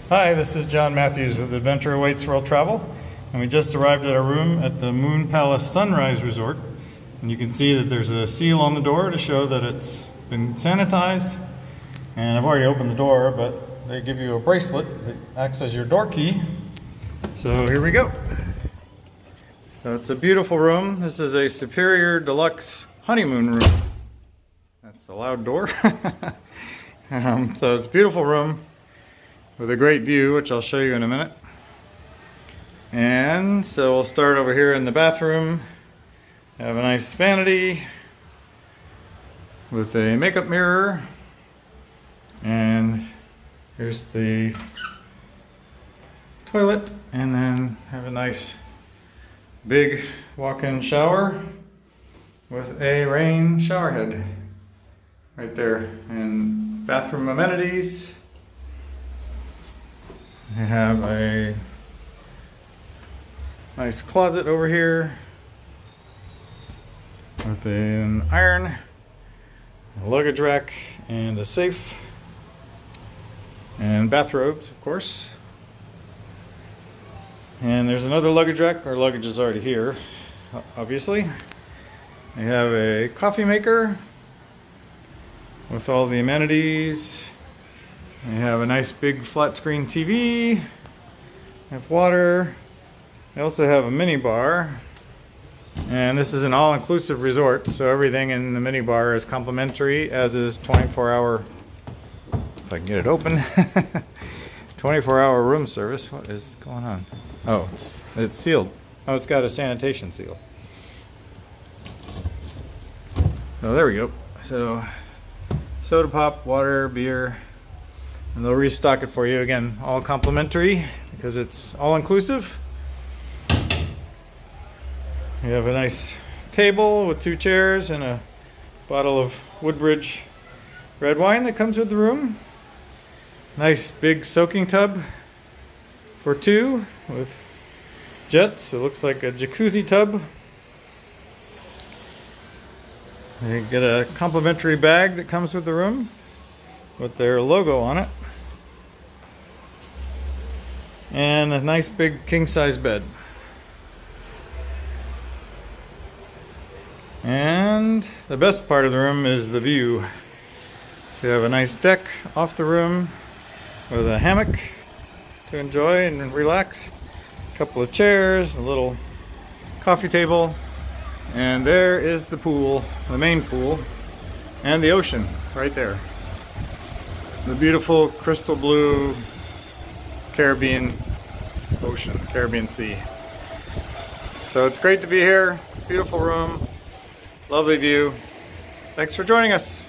Hi, this is John Matthews with Adventure Awaits World Travel, and we just arrived at our room at the Moon Palace Sunrise Resort. And you can see that there's a seal on the door to show that it's been sanitized. And I've already opened the door, but they give you a bracelet that acts as your door key. So here we go. So it's a beautiful room. This is a Superior Deluxe Honeymoon Room. That's a loud door. So it's a beautiful room with a great view, which I'll show you in a minute. And so we'll start over here in the bathroom. Have a nice vanity with a makeup mirror. And here's the toilet. And then have a nice big walk-in shower with a rain shower head right there. And bathroom amenities. I have a nice closet over here with an iron, a luggage rack, and a safe, and bathrobes, of course. And there's another luggage rack. Our luggage is already here, obviously. I have a coffee maker with all the amenities. I have a nice big flat screen TV. I have water. I also have a mini bar. And this is an all-inclusive resort, so everything in the mini bar is complimentary, as is 24-hour, if I can get it open, 24-hour room service. What is going on? Oh, it's sealed. Oh, it's got a sanitation seal. Oh, there we go. So, soda pop, water, beer. And they'll restock it for you. Again, all complimentary because it's all inclusive. You have a nice table with 2 chairs and a bottle of Woodbridge red wine that comes with the room. Nice big soaking tub for 2 with jets. It looks like a jacuzzi tub. You get a complimentary bag that comes with the room with their logo on it. And a nice big king-size bed. And the best part of the room is the view. So you have a nice deck off the room with a hammock to enjoy and relax. A couple of chairs, a little coffee table, and there is the pool, the main pool, and the ocean right there. The beautiful crystal blue Caribbean Ocean, Caribbean Sea. So it's great to be here. Beautiful room, lovely view. Thanks for joining us.